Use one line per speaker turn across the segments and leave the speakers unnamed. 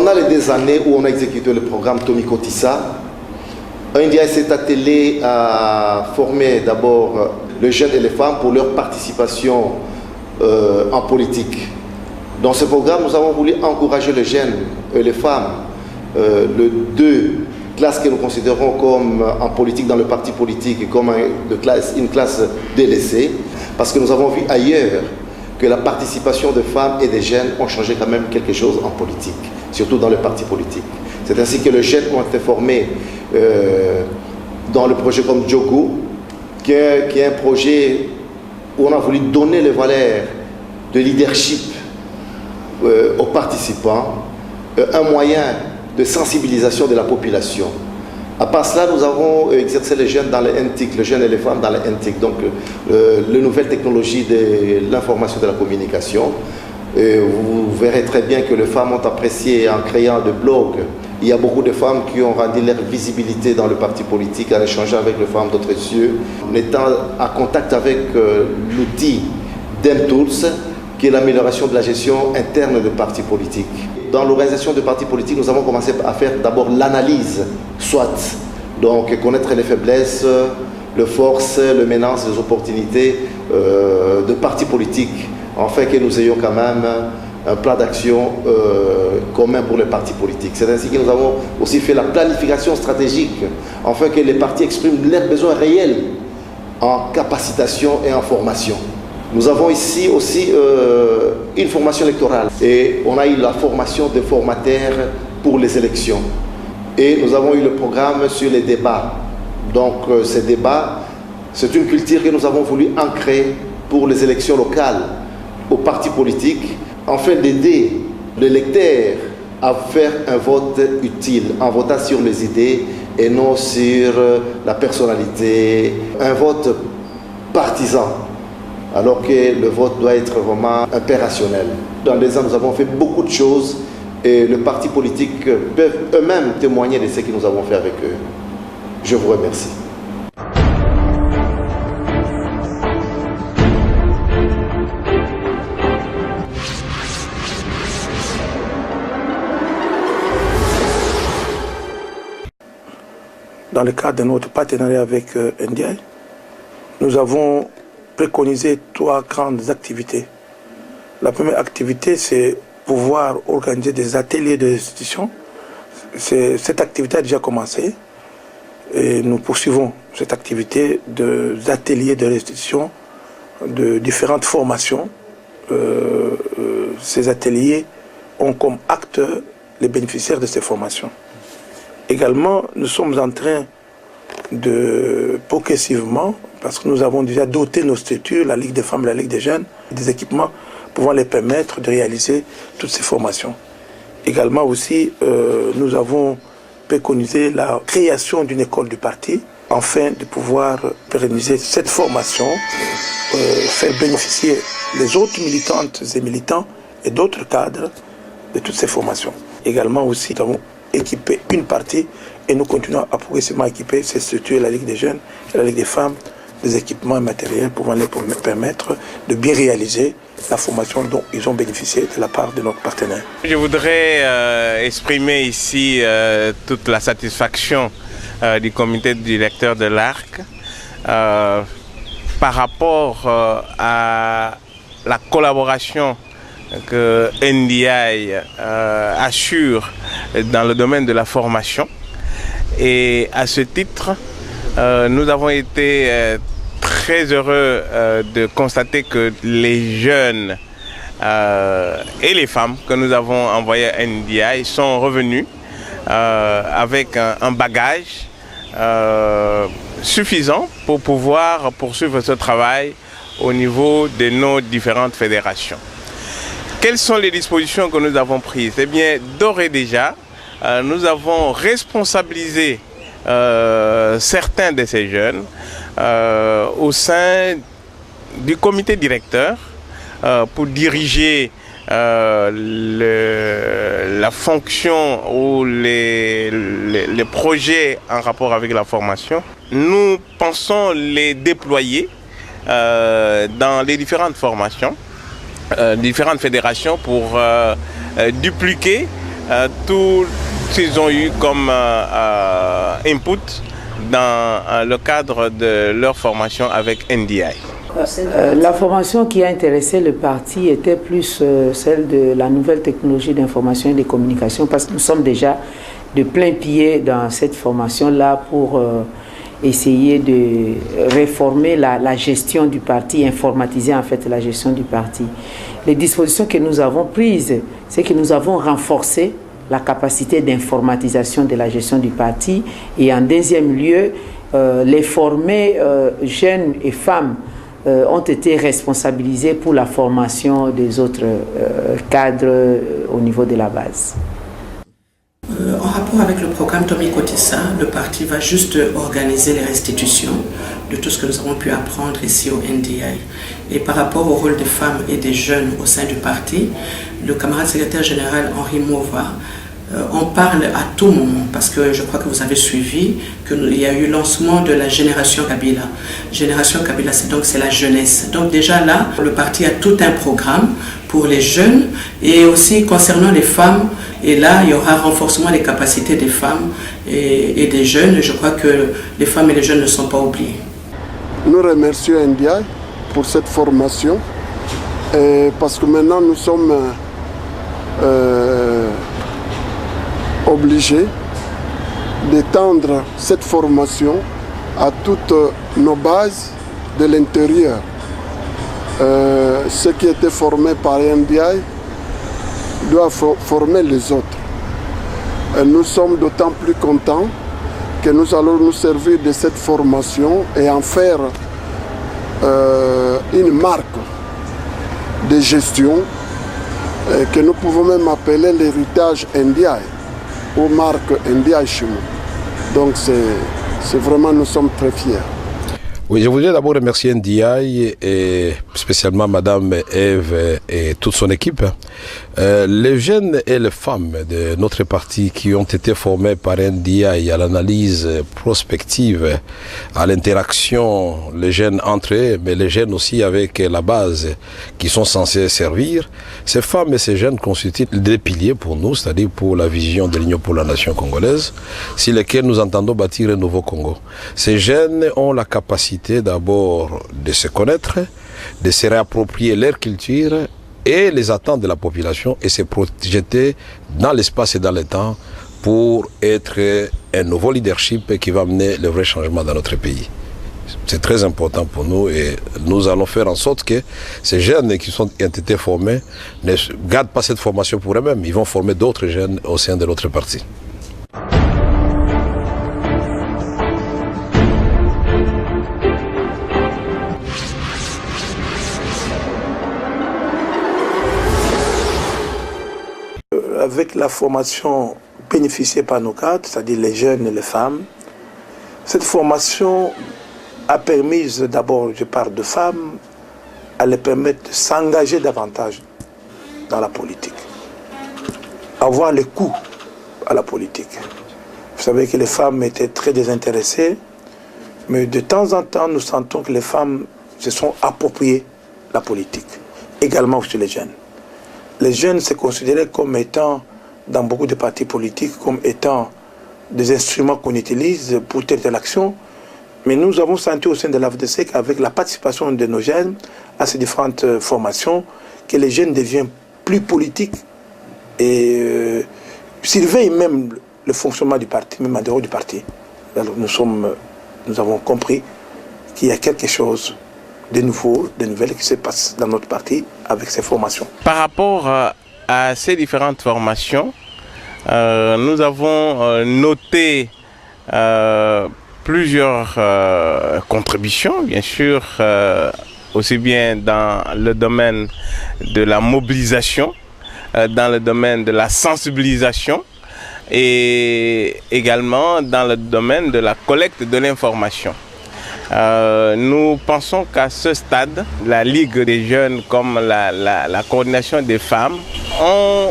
Pendant les 2 années où on a exécuté le programme Tomiko Tissa, NDI s'est attelé à former d'abord les jeunes et les femmes pour leur participation en politique. Dans ce programme, nous avons voulu encourager les jeunes et les femmes, les 2 classes que nous considérons comme en politique dans le parti politique et comme une classe délaissée, parce que nous avons vu ailleurs que la participation des femmes et des jeunes ont changé quand même quelque chose en politique, surtout dans le parti politique. C'est ainsi que les jeunes ont été formés dans le projet comme Djogo, qui est un projet où on a voulu donner les valeurs de leadership aux participants, un moyen de sensibilisation de la population. À part cela, nous avons exercé les jeunes dans les NTIC, les jeunes et les femmes dans les NTIC, donc les nouvelles technologies de l'information et de la communication. Et vous verrez très bien que les femmes ont apprécié en créant des blogs. Il y a beaucoup de femmes qui ont rendu leur visibilité dans le parti politique en échangeant avec les femmes d'autres cieux, en étant en contact avec l'outil d'M-Tools, qui est l'amélioration de la gestion interne des partis politiques. Dans l'organisation des partis politiques, nous avons commencé à faire d'abord l'analyse SWOT, donc connaître les faiblesses, les forces, les menaces, les opportunités de partis politiques, afin que nous ayons quand même un plan d'action commun pour les partis politiques. C'est ainsi que nous avons aussi fait la planification stratégique, afin que les partis expriment leurs besoins réels en capacitation et en formation. Nous avons ici aussi une formation électorale et on a eu la formation des formateurs pour les élections. Et nous avons eu le programme sur les débats. Donc ces débats, c'est une culture que nous avons voulu ancrer pour les élections locales aux partis politiques, afin d'aider les électeurs à faire un vote utile, en votant sur les idées et non sur la personnalité, un vote partisan, alors que le vote doit être vraiment opérationnel. Dans les ans, nous avons fait beaucoup de choses et les partis politiques peuvent eux-mêmes témoigner de ce que nous avons fait avec eux. Je vous remercie.
Dans le cadre de notre partenariat avec NDI, nous avons préconisé 3 grandes activités. La première activité, c'est pouvoir organiser des ateliers de restitution. Cette activité a déjà commencé et nous poursuivons cette activité des ateliers de restitution de différentes formations. Ces ateliers ont comme acteurs les bénéficiaires de ces formations. Également, nous sommes en train de progressivement, parce que nous avons déjà doté nos structures, la Ligue des femmes et la Ligue des jeunes, des équipements pouvant les permettre de réaliser toutes ces formations. Également aussi, nous avons préconisé la création d'une école du parti, afin de pouvoir pérenniser cette formation, faire bénéficier les autres militantes et militants et d'autres cadres de toutes ces formations. Également aussi, nous avons équipé une partie et nous continuons à progressivement équiper ces structures, la Ligue des jeunes et la Ligue des femmes, des équipements matériels pouvant les permettre de bien réaliser la formation dont ils ont bénéficié de la part de notre partenaire.
Je voudrais exprimer ici toute la satisfaction du comité directeur de l'ARC par rapport à la collaboration que NDI assure dans le domaine de la formation. Et à ce titre, nous avons été très heureux de constater que les jeunes et les femmes que nous avons envoyés à NDI sont revenus avec un bagage suffisant pour pouvoir poursuivre ce travail au niveau de nos différentes fédérations. Quelles sont les dispositions que nous avons prises? Eh bien, d'ores et déjà, nous avons responsabilisé certains de ces jeunes au sein du comité directeur pour diriger la fonction ou les projets en rapport avec la formation. Nous pensons les déployer dans les différentes formations, différentes fédérations pour dupliquer tout ce qu'ils ont eu comme input dans le cadre de leur formation avec NDI.
La formation qui a intéressé le parti était plus celle de la nouvelle technologie d'information et de communication, parce que nous sommes déjà de plein pied dans cette formation-là pour essayer de réformer la gestion du parti, informatiser en fait la gestion du parti. Les dispositions que nous avons prises, c'est que nous avons renforcé la capacité d'informatisation de la gestion du parti, et en deuxième lieu, les formés jeunes et femmes ont été responsabilisés pour la formation des autres cadres au niveau de la base.
En rapport avec le programme Tomiko Tissa, le parti va juste organiser les restitutions de tout ce que nous avons pu apprendre ici au NDI. Et par rapport au rôle des femmes et des jeunes au sein du parti, le camarade secrétaire général Henri Mova en parle à tout moment, parce que je crois que vous avez suivi qu'il y a eu lancement de la Génération Kabila. Génération Kabila, c'est la jeunesse. Donc déjà là, le parti a tout un programme pour les jeunes et aussi concernant les femmes. Et là, il y aura renforcement des capacités des femmes et des jeunes. Et je crois que les femmes et les jeunes ne sont pas oubliés.
Nous remercions NDI pour cette formation parce que maintenant nous sommes obligés d'étendre cette formation à toutes nos bases de l'intérieur. Ceux qui étaient formés par NDI doivent former les autres. Nous sommes d'autant plus contents que nous allons nous servir de cette formation et en faire une marque de gestion que nous pouvons même appeler l'héritage NDI ou marque NDI chez nous. Donc c'est vraiment, nous sommes très fiers.
Oui, je voudrais d'abord remercier NDI et spécialement Madame Eve et toute son équipe. Les jeunes et les femmes de notre parti qui ont été formés par NDI à l'analyse prospective, à l'interaction, les jeunes entre eux, mais les jeunes aussi avec la base qui sont censés servir. Ces femmes et ces jeunes constituent des piliers pour nous, c'est-à-dire pour la vision de l'Union pour la nation congolaise, sur lesquels nous entendons bâtir un nouveau Congo. Ces jeunes ont la capacité d'abord de se connaître, de se réapproprier leur culture et les attentes de la population et se projeter dans l'espace et dans le temps pour être un nouveau leadership qui va amener le vrai changement dans notre pays. C'est très important pour nous et nous allons faire en sorte que ces jeunes qui ont été formés ne gardent pas cette formation pour eux-mêmes. Ils vont former d'autres jeunes au sein de notre parti.
Avec la formation bénéficiée par nos cadres, c'est-à-dire les jeunes et les femmes, cette formation a permis d'abord, je parle de femmes, à les permettre de s'engager davantage dans la politique, avoir le coût à la politique. Vous savez que les femmes étaient très désintéressées, mais de temps en temps, nous sentons que les femmes se sont appropriées la politique, également aussi les jeunes. Les jeunes se considéraient comme étant, dans beaucoup de partis politiques, comme étant des instruments qu'on utilise pour telle action. Mais nous avons senti au sein de l'AFDC qu'avec la participation de nos jeunes à ces différentes formations, que les jeunes deviennent plus politiques et surveillent même le fonctionnement du parti, même en dehors du parti. Alors nous avons compris qu'il y a quelque chose de nouveau, de nouvelles qui se passe dans notre parti avec ces formations.
Par rapport à ces différentes formations, nous avons noté plusieurs contributions, bien sûr, aussi bien dans le domaine de la mobilisation, dans le domaine de la sensibilisation et également dans le domaine de la collecte de l'information. Nous pensons qu'à ce stade, la Ligue des jeunes comme la coordination des femmes ont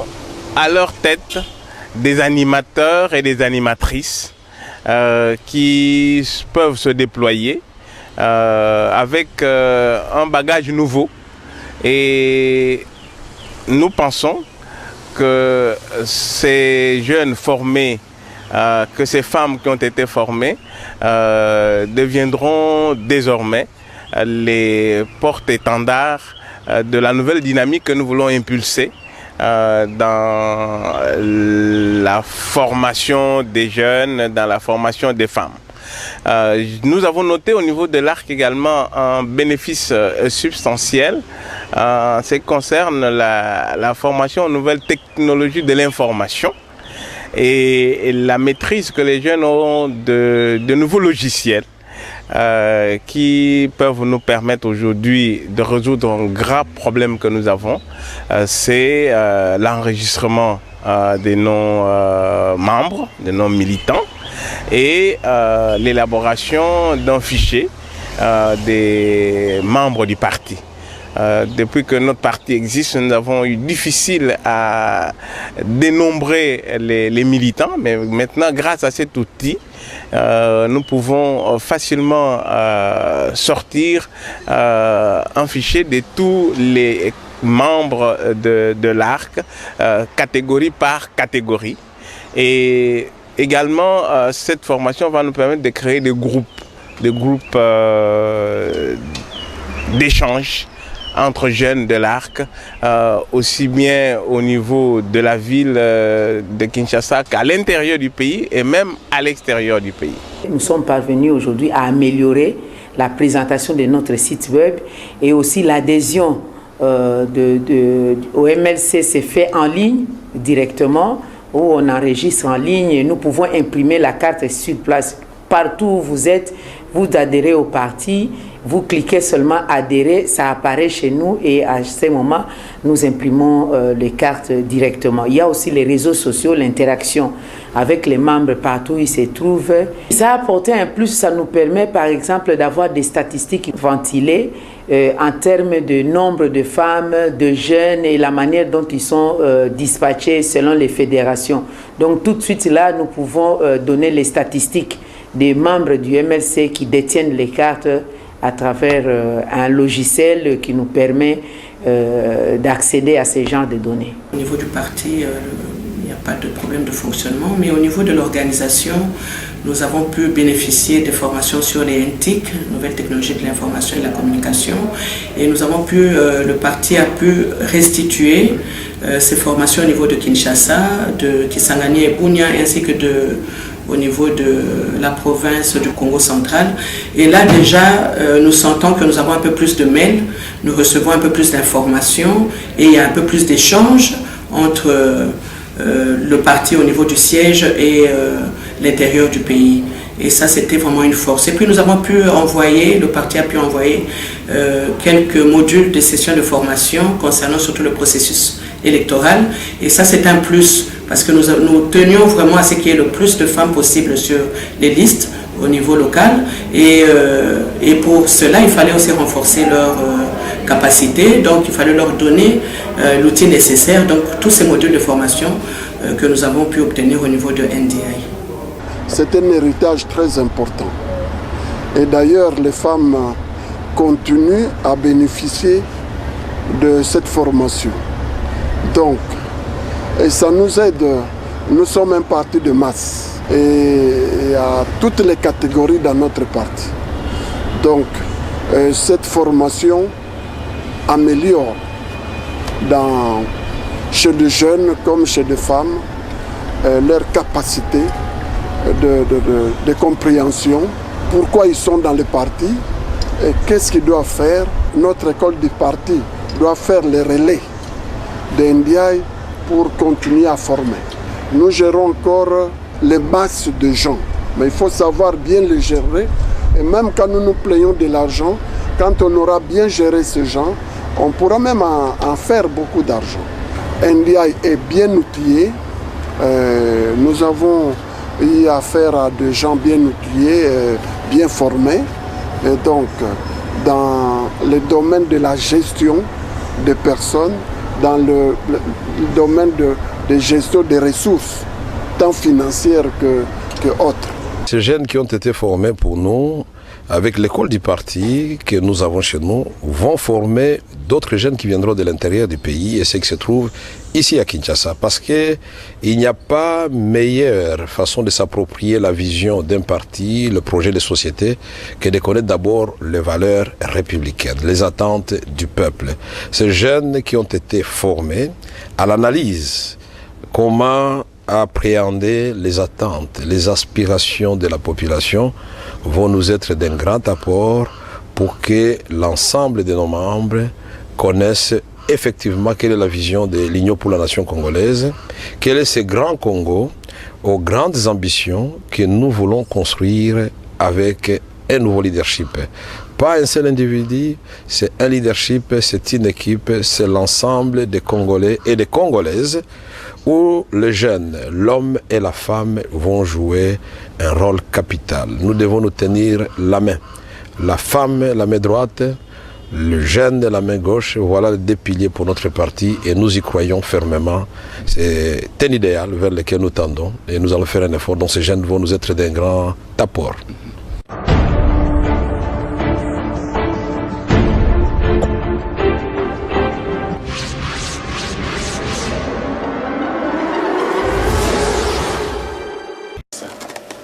à leur tête des animateurs et des animatrices qui peuvent se déployer avec un bagage nouveau. Et nous pensons que ces jeunes formés, que ces femmes qui ont été formées deviendront désormais les porte-étendards de la nouvelle dynamique que nous voulons impulser dans la formation des jeunes, dans la formation des femmes. Nous avons noté au niveau de l'ARC également un bénéfice substantiel en ce qui concerne la formation aux nouvelles technologies de l'information et la maîtrise que les jeunes ont de nouveaux logiciels qui peuvent nous permettre aujourd'hui de résoudre un grave problème que nous avons, c'est l'enregistrement des noms membres, des noms militants et l'élaboration d'un fichier des membres du parti. Depuis que notre parti existe, nous avons eu difficile à dénombrer les militants, mais maintenant, grâce à cet outil, nous pouvons facilement sortir un fichier de tous les membres de l'ARC, catégorie par catégorie. Et également, cette formation va nous permettre de créer des groupes d'échange entre jeunes de l'ARC, aussi bien au niveau de la ville de Kinshasa qu'à l'intérieur du pays et même à l'extérieur du pays.
Nous sommes parvenus aujourd'hui à améliorer la présentation de notre site web et aussi l'adhésion au MLC s'est fait en ligne directement, où on enregistre en ligne et nous pouvons imprimer la carte sur place. Partout où vous êtes, vous adhérez au parti, vous cliquez seulement adhérer, ça apparaît chez nous et à ce moment, nous imprimons les cartes directement. Il y a aussi les réseaux sociaux, l'interaction avec les membres partout où ils se trouvent. Ça a apporté un plus, ça nous permet par exemple d'avoir des statistiques ventilées en termes de nombre de femmes, de jeunes et la manière dont ils sont dispatchés selon les fédérations. Donc tout de suite là, nous pouvons donner les statistiques des membres du MLC qui détiennent les cartes à travers un logiciel qui nous permet d'accéder à ces genres de données.
Au niveau du parti, il n'y a pas de problème de fonctionnement, mais au niveau de l'organisation, nous avons pu bénéficier des formations sur les NTIC, nouvelles technologies de l'information et de la communication, et nous avons pu, le parti a pu restituer ces formations au niveau de Kinshasa, de Kisangani et Bunia, ainsi que au niveau de la province du Congo central. Et là déjà, nous sentons que nous avons un peu plus de mails, nous recevons un peu plus d'informations et il y a un peu plus d'échanges entre le parti au niveau du siège et l'intérieur du pays. Et ça, c'était vraiment une force. Et puis nous avons pu envoyer, le parti a pu envoyer quelques modules de sessions de formation concernant surtout le processus électoral. Et ça, c'est un plus, parce que nous tenions vraiment à ce qu'il y ait le plus de femmes possible sur les listes au niveau local. Et pour cela, il fallait aussi renforcer leur capacité. Donc, il fallait leur donner l'outil nécessaire. Donc, tous ces modules de formation que nous avons pu obtenir au niveau de NDI.
C'est un héritage très important. Et d'ailleurs, les femmes continuent à bénéficier de cette formation. Donc, et ça nous aide. Nous sommes un parti de masse. Et il y a toutes les catégories dans notre parti. Donc, cette formation améliore chez des jeunes comme chez des femmes leur capacité de compréhension, pourquoi ils sont dans le parti et qu'est-ce qu'ils doivent faire. Notre école du parti doit faire les relais de NDI pour continuer à former. Nous gérons encore les masses de gens, mais il faut savoir bien les gérer. Et même quand nous nous plaignons de l'argent, quand on aura bien géré ces gens, on pourra même en faire beaucoup d'argent. NDI est bien outillé. Nous avons eu affaire à des gens bien outillés, bien formés. Et donc, dans le domaine de la gestion des personnes, dans le domaine de gestion des ressources, tant financières que autres.
Ces jeunes qui ont été formés pour nous avec l'école du parti que nous avons chez nous, vont former d'autres jeunes qui viendront de l'intérieur du pays et ceux qui se trouvent ici à Kinshasa. Parce qu'il n'y a pas meilleure façon de s'approprier la vision d'un parti, le projet de société, que de connaître d'abord les valeurs républicaines, les attentes du peuple. Ces jeunes qui ont été formés à l'analyse, comment appréhender les attentes, les aspirations de la population vont nous être d'un grand apport pour que l'ensemble de nos membres connaissent effectivement quelle est la vision de l'Union pour la nation congolaise, quel est ce grand Congo aux grandes ambitions que nous voulons construire avec un nouveau leadership. Pas un seul individu, c'est un leadership, c'est une équipe, c'est l'ensemble des Congolais et des Congolaises où les jeunes, l'homme et la femme vont jouer un rôle capital. Nous devons nous tenir la main. La femme, la main droite, le jeune, la main gauche, voilà les deux piliers pour notre parti et nous y croyons fermement. C'est un idéal vers lequel nous tendons et nous allons faire un effort dont ces jeunes vont nous être d'un grand apport.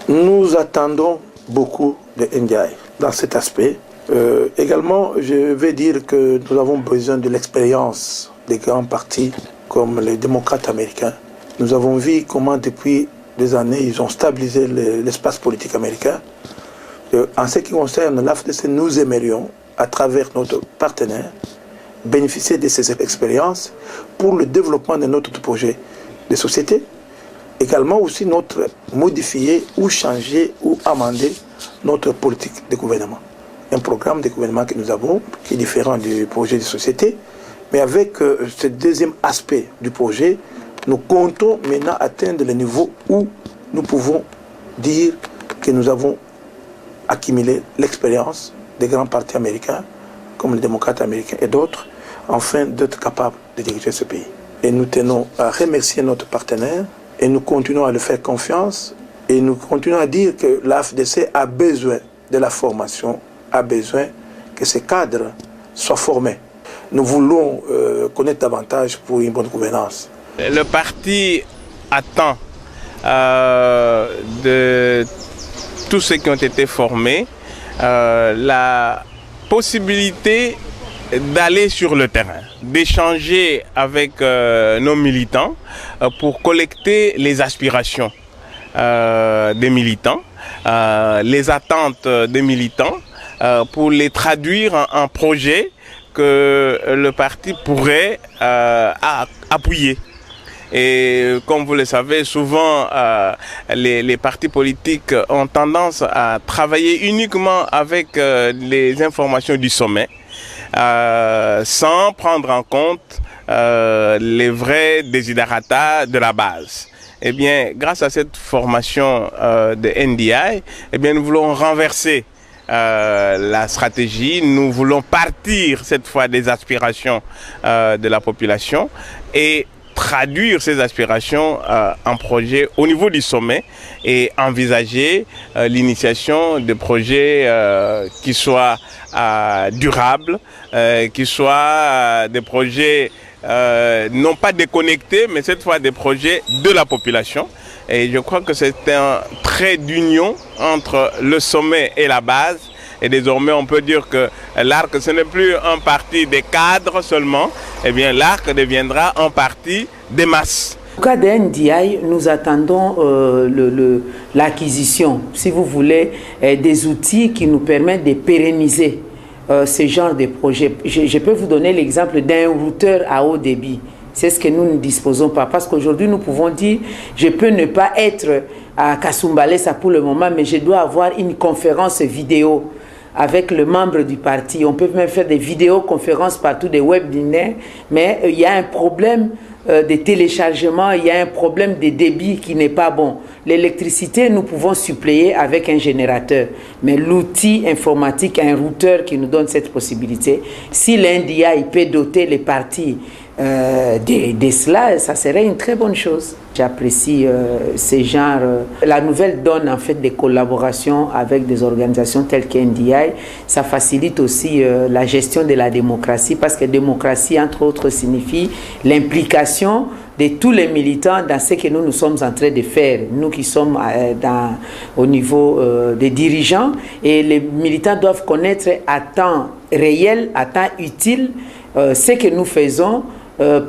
Nous attendons beaucoup de NDI dans cet aspect. Également, je vais dire que nous avons besoin de l'expérience des grands partis comme les démocrates américains. Nous avons vu comment depuis des années, ils ont stabilisé l'espace politique américain. En ce qui concerne l'AFDC, nous aimerions, à travers notre partenaire, bénéficier de ces expériences pour le développement de notre projet de société. Également aussi modifier ou changer ou amender notre politique de gouvernement. Un programme de gouvernement que nous avons qui est différent du projet de société, mais avec ce deuxième aspect du projet, nous comptons maintenant atteindre le niveau où nous pouvons dire que nous avons accumulé l'expérience des grands partis américains, comme les démocrates américains et d'autres, afin d'être capables de diriger ce pays. Et nous tenons à remercier notre partenaire et nous continuons à lui faire confiance et nous continuons à dire que l'AFDC a besoin de la formation, a besoin que ces cadres soient formés. Nous voulons connaître davantage pour une bonne gouvernance.
Le parti attend de tous ceux qui ont été formés la possibilité d'aller sur le terrain, d'échanger avec nos militants pour collecter les aspirations des militants, les attentes des militants, pour les traduire en projets que le parti pourrait appuyer. Et comme vous le savez, souvent les partis politiques ont tendance à travailler uniquement avec les informations du sommet, sans prendre en compte les vrais desiderata de la base. Eh bien, grâce à cette formation de NDI, eh bien, nous voulons renverser la stratégie. Nous voulons partir cette fois des aspirations de la population et traduire ces aspirations en projets au niveau du sommet et envisager l'initiation de projets qui soient durables, qui soient des projets non pas déconnectés, mais cette fois des projets de la population. Et je crois que c'est un trait d'union entre le sommet et la base. Et désormais, on peut dire que l'ARC, ce n'est plus un parti des cadres seulement. Eh bien, l'ARC deviendra un parti des masses.
Au cas de NDI, nous attendons l'acquisition, si vous voulez, des outils qui nous permettent de pérenniser ce genre de projet. Je peux vous donner l'exemple d'un routeur à haut débit. C'est ce que nous ne disposons pas. Parce qu'aujourd'hui, nous pouvons dire, je peux ne pas être à Kasumbalesa pour le moment, mais je dois avoir une conférence vidéo avec le membre du parti. On peut même faire des vidéoconférences partout, des webinaires, mais il y a un problème de téléchargement, il y a un problème de débit qui n'est pas bon. L'électricité, nous pouvons suppléer avec un générateur, mais l'outil informatique, un routeur qui nous donne cette possibilité, si l'NDI peut doter les partis de cela, ça serait une très bonne chose. J'apprécie ces genres. La nouvelle donne en fait des collaborations avec des organisations telles que NDI. Ça facilite aussi la gestion de la démocratie, parce que démocratie, entre autres, signifie l'implication de tous les militants dans ce que nous sommes en train de faire. Nous qui sommes au niveau des dirigeants, et les militants doivent connaître à temps réel, à temps utile, ce que nous faisons,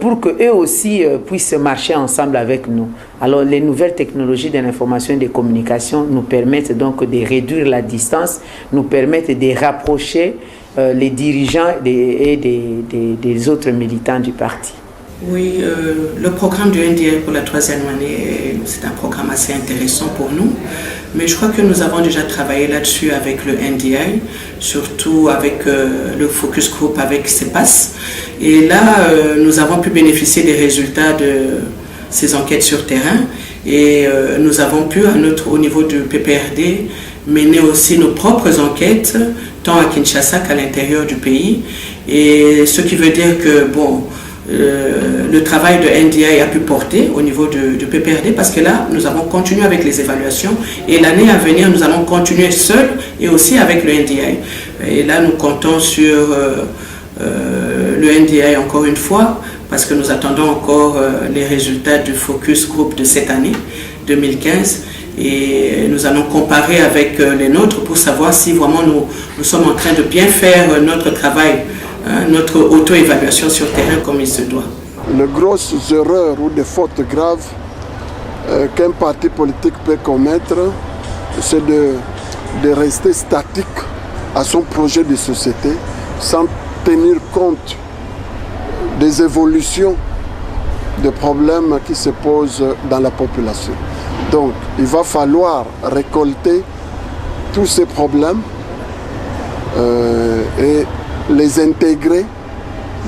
pour qu'eux aussi puissent marcher ensemble avec nous. Alors les nouvelles technologies de l'information et des communications nous permettent donc de réduire la distance, nous permettent de rapprocher les dirigeants et des autres militants du parti.
Oui, le programme du NDI pour la 3e année, c'est un programme assez intéressant pour nous, mais je crois que nous avons déjà travaillé là-dessus avec le NDI, surtout avec le focus group avec CEPAS. Et là, nous avons pu bénéficier des résultats de ces enquêtes sur terrain, et nous avons pu, au niveau du PPRD, mener aussi nos propres enquêtes, tant à Kinshasa qu'à l'intérieur du pays. Et ce qui veut dire que, bon, le travail de NDI a pu porter au niveau du PPRD, parce que là, nous avons continué avec les évaluations, et l'année à venir, nous allons continuer seuls et aussi avec le NDI. Et là, nous comptons sur le NDI encore une fois, parce que nous attendons encore les résultats du focus group de cette année, 2015, et nous allons comparer avec les nôtres pour savoir si vraiment nous sommes en train de bien faire notre travail, notre auto-évaluation sur terrain comme il se doit.
Les grosses erreurs ou des fautes graves qu'un parti politique peut commettre, c'est de rester statique à son projet de société sans tenir compte des évolutions, des problèmes qui se posent dans la population. Donc, il va falloir récolter tous ces problèmes et les intégrer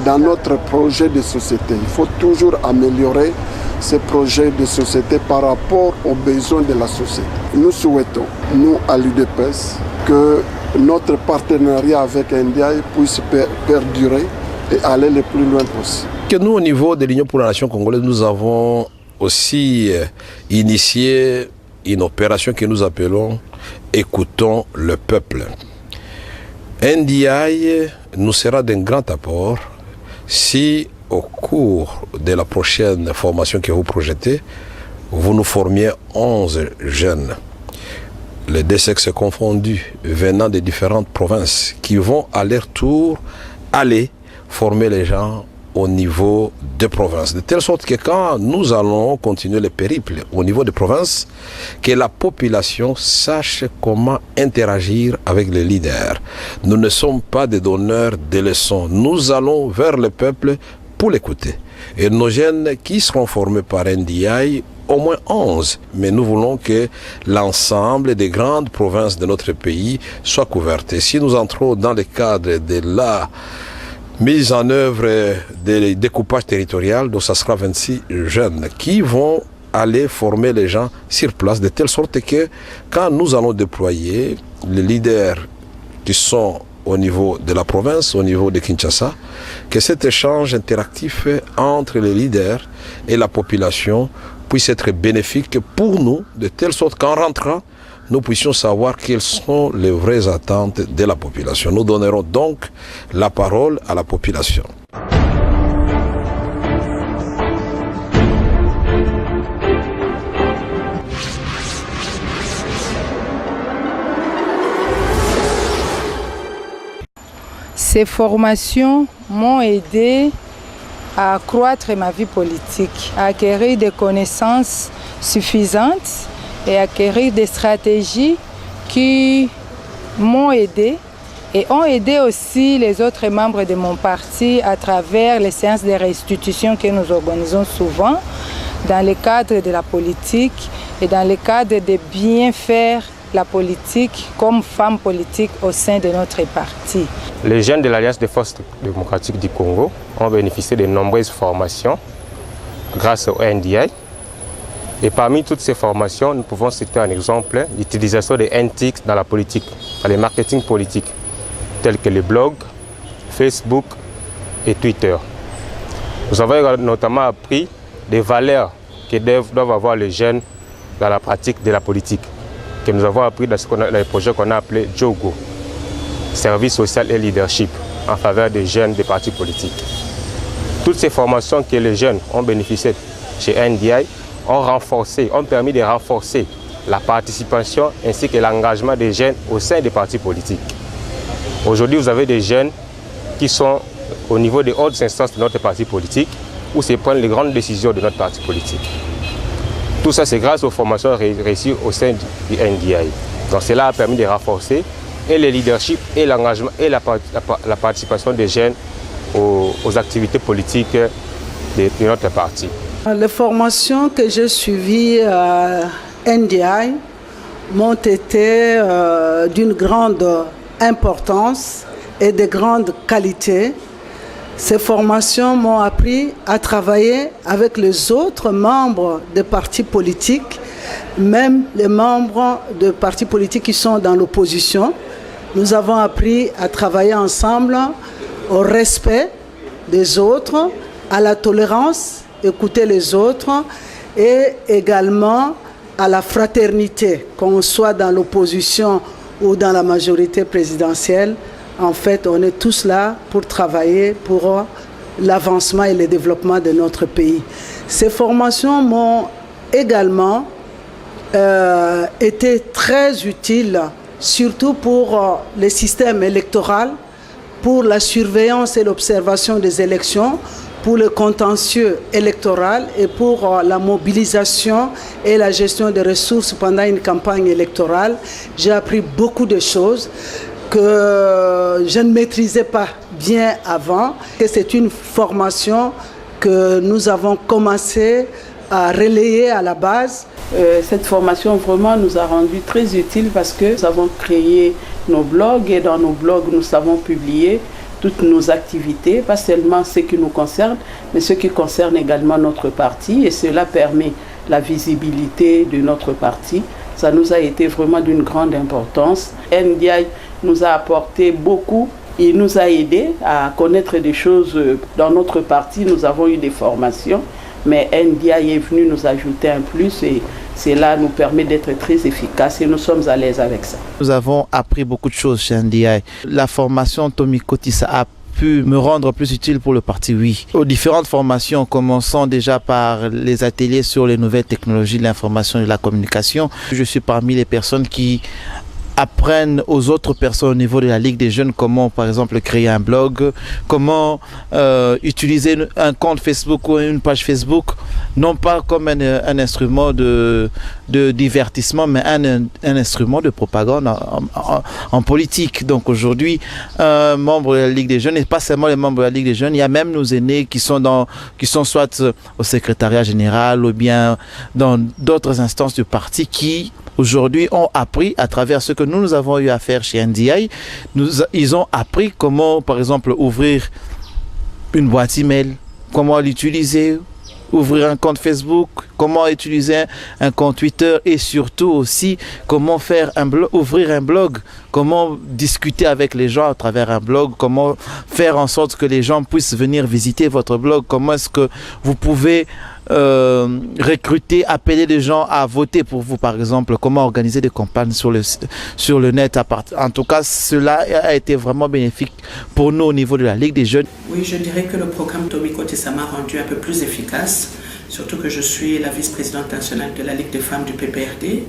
dans notre projet de société. Il faut toujours améliorer ces projets de société par rapport aux besoins de la société. Nous souhaitons, nous à l'UDPS, que notre partenariat avec NDI puisse perdurer et aller le plus loin possible.
Que nous, au niveau de l'Union pour la Nation congolaise, nous avons aussi initié une opération que nous appelons « Écoutons le peuple ». NDI nous sera d'un grand apport si, au cours de la prochaine formation que vous projetez, vous nous formiez 11 jeunes, les deux sexes confondus, venant de différentes provinces, qui vont à leur tour aller former les gens au niveau de province, de telle sorte que quand nous allons continuer le périple au niveau de province, que la population sache comment interagir avec les leaders. Nous ne sommes pas des donneurs de leçons, nous allons vers le peuple pour l'écouter. Et nos jeunes qui seront formés par NDI, au moins 11, mais nous voulons que l'ensemble des grandes provinces de notre pays soient couvertes. Et si nous entrons dans le cadre de la mise en œuvre des découpages territoriaux, donc ça sera 26 jeunes qui vont aller former les gens sur place, de telle sorte que quand nous allons déployer les leaders qui sont au niveau de la province, au niveau de Kinshasa, que cet échange interactif entre les leaders et la population puisse être bénéfique pour nous, de telle sorte qu'en rentrant, nous puissions savoir quelles sont les vraies attentes de la population. Nous donnerons donc la parole à la population.
Ces formations m'ont aidé à accroître ma vie politique, à acquérir des connaissances suffisantes et acquérir des stratégies qui m'ont aidé et ont aidé aussi les autres membres de mon parti à travers les séances de restitution que nous organisons souvent dans le cadre de la politique et dans le cadre de bien faire la politique comme femme politique au sein de notre parti.
Les jeunes de l'Alliance des forces démocratiques du Congo ont bénéficié de nombreuses formations grâce au NDI. Et parmi toutes ces formations, nous pouvons citer un exemple, l'utilisation des NTIC dans la politique, dans le marketing politique, tels que les blogs, Facebook et Twitter. Nous avons notamment appris des valeurs que doivent avoir les jeunes dans la pratique de la politique, que nous avons appris dans les projets qu'on a appelés JOGO, Service social et leadership, en faveur des jeunes des partis politiques. Toutes ces formations que les jeunes ont bénéficié chez NDI ont permis de renforcer la participation ainsi que l'engagement des jeunes au sein des partis politiques. Aujourd'hui, vous avez des jeunes qui sont au niveau des hautes instances de notre parti politique où se prennent les grandes décisions de notre parti politique. Tout ça, c'est grâce aux formations réussies au sein du NDI. Donc cela a permis de renforcer et le leadership et l'engagement et la participation des jeunes aux activités politiques de notre parti.
Les formations que j'ai suivies à NDI m'ont été d'une grande importance et de grande qualité. Ces formations m'ont appris à travailler avec les autres membres des partis politiques, même les membres de partis politiques qui sont dans l'opposition. Nous avons appris à travailler ensemble au respect des autres, à la tolérance, écouter les autres et également à la fraternité, qu'on soit dans l'opposition ou dans la majorité présidentielle. En fait, on est tous là pour travailler pour l'avancement et le développement de notre pays. Ces formations m'ont également été très utiles, surtout pour le système électoral, pour la surveillance et l'observation des élections, pour le contentieux électoral et pour la mobilisation et la gestion des ressources pendant une campagne électorale. J'ai appris beaucoup de choses que je ne maîtrisais pas bien avant. C'est une formation que nous avons commencé à relayer à la base.
Cette formation vraiment nous a rendu très utile parce que nous avons créé nos blogs et dans nos blogs nous avons publié toutes nos activités, pas seulement ce qui nous concerne, mais ce qui concerne également notre parti et cela permet la visibilité de notre parti. Ça nous a été vraiment d'une grande importance. NDI nous a apporté beaucoup. Il nous a aidés à connaître des choses dans notre parti. Nous avons eu des formations, mais NDI est venu nous ajouter un plus et cela nous permet d'être très efficaces et nous sommes à l'aise avec ça.
Nous avons appris beaucoup de choses chez NDI. La formation Tomiko Tissa a pu me rendre plus utile pour le parti, oui. Aux différentes formations, commençant déjà par les ateliers sur les nouvelles technologies de l'information et de la communication. Je suis parmi les personnes qui apprennent aux autres personnes au niveau de la Ligue des jeunes comment par exemple créer un blog, comment utiliser un compte Facebook ou une page Facebook, non pas comme un instrument de divertissement, mais un instrument de propagande en politique. Donc aujourd'hui, membres de la Ligue des jeunes, et pas seulement les membres de la Ligue des jeunes, il y a même nos aînés qui sont soit au secrétariat général ou bien dans d'autres instances du parti qui aujourd'hui ont appris à travers ce que nous avons eu à faire chez NDI. Ils ont appris comment, par exemple, ouvrir une boîte email, comment l'utiliser, ouvrir un compte Facebook, comment utiliser un compte Twitter et surtout aussi comment faire ouvrir un blog, comment discuter avec les gens à travers un blog, comment faire en sorte que les gens puissent venir visiter votre blog, comment est-ce que vous pouvez recruter, appeler les gens à voter pour vous par exemple, comment organiser des campagnes sur le net. En tout cas, cela a été vraiment bénéfique pour nous au niveau de la Ligue des jeunes.
Oui, je dirais que le programme Tomiko Tissa m'a rendu un peu plus efficace, surtout que je suis la vice-présidente nationale de la Ligue des femmes du PPRD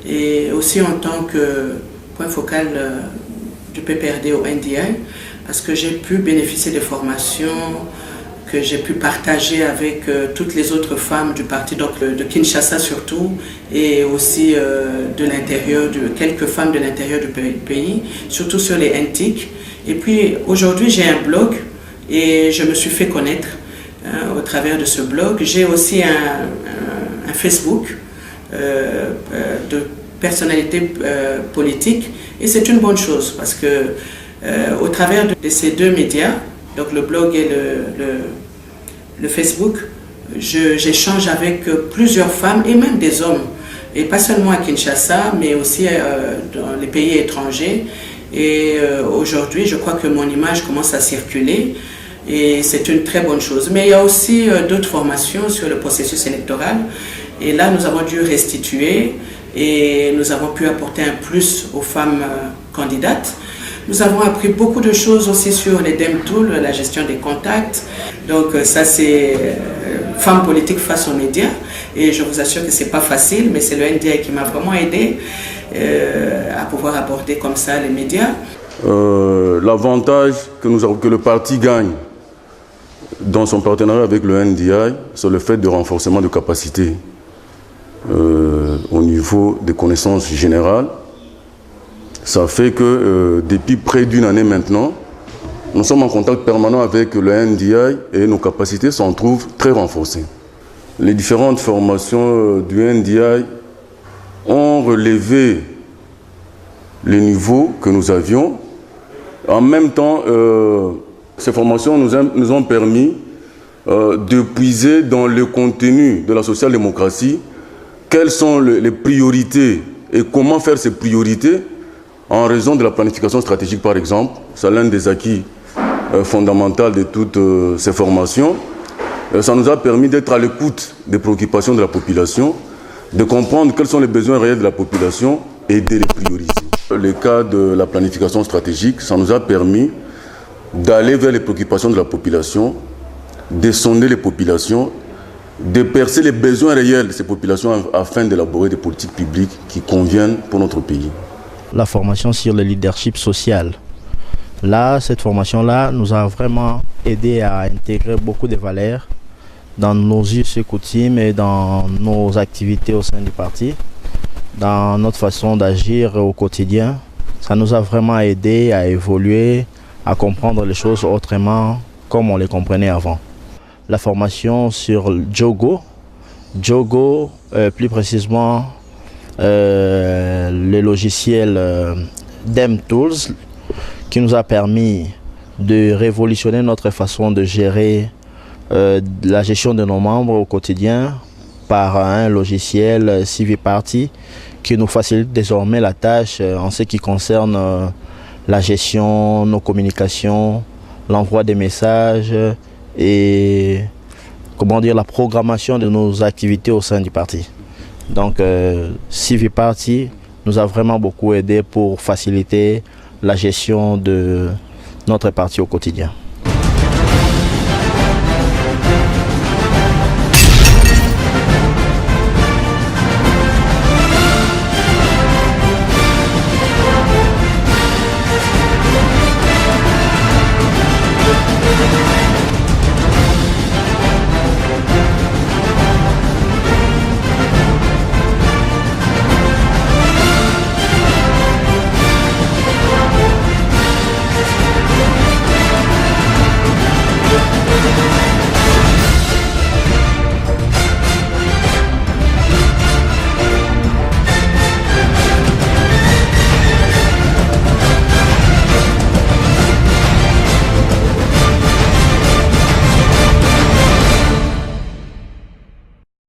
et aussi en tant que point focal du PPRD au NDI parce que j'ai pu bénéficier des formations que j'ai pu partager avec toutes les autres femmes du parti, donc de Kinshasa surtout, et aussi de l'intérieur, quelques femmes de l'intérieur du pays, surtout sur les NTIC. Et puis aujourd'hui j'ai un blog et je me suis fait connaître au travers de ce blog. J'ai aussi un Facebook de personnalité politique et c'est une bonne chose parce que au travers de ces deux médias, donc le blog et le Facebook, j'échange avec plusieurs femmes et même des hommes, et pas seulement à Kinshasa, mais aussi dans les pays étrangers. Et aujourd'hui, je crois que mon image commence à circuler. Et c'est une très bonne chose. Mais il y a aussi d'autres formations sur le processus électoral. Et là, nous avons dû restituer et nous avons pu apporter un plus aux femmes candidates. Nous avons appris beaucoup de choses aussi sur les DEM Tools, la gestion des contacts. Donc ça, c'est femmes politiques face aux médias. Et je vous assure que ce n'est pas facile, mais c'est le NDI qui m'a vraiment aidé à pouvoir aborder comme ça les médias.
L'avantage que le parti gagne dans son partenariat avec le NDI, c'est le fait de renforcement de capacités au niveau des connaissances générales. Ça fait que depuis près d'une année maintenant, nous sommes en contact permanent avec le NDI et nos capacités s'en trouvent très renforcées. Les différentes formations du NDI ont relevé les niveaux que nous avions. En même temps, ces formations nous ont permis de puiser dans le contenu de la social-démocratie quelles sont les priorités et comment faire ces priorités en raison de la planification stratégique, par exemple. C'est l'un des acquis fondamentaux de toutes ces formations. Ça nous a permis d'être à l'écoute des préoccupations de la population, de comprendre quels sont les besoins réels de la population et de les prioriser. Le cas de la planification stratégique, ça nous a permis d'aller vers les préoccupations de la population, de sonder les populations, de percer les besoins réels de ces populations afin d'élaborer des politiques publiques qui conviennent pour notre pays.
La formation sur le leadership social. Là, cette formation-là nous a vraiment aidé à intégrer beaucoup de valeurs dans nos us et coutumes et dans nos activités au sein du parti, dans notre façon d'agir au quotidien. Ça nous a vraiment aidé à évoluer, à comprendre les choses autrement comme on les comprenait avant. La formation sur Jogo, plus précisément le logiciel DEM Tools, qui nous a permis de révolutionner notre façon de gérer la gestion de nos membres au quotidien par un logiciel Civiparty qui nous facilite désormais la tâche en ce qui concerne la gestion, nos communications, l'envoi des messages et la programmation de nos activités au sein du parti. Donc Civiparty nous a vraiment beaucoup aidé pour faciliter la gestion de notre parti au quotidien.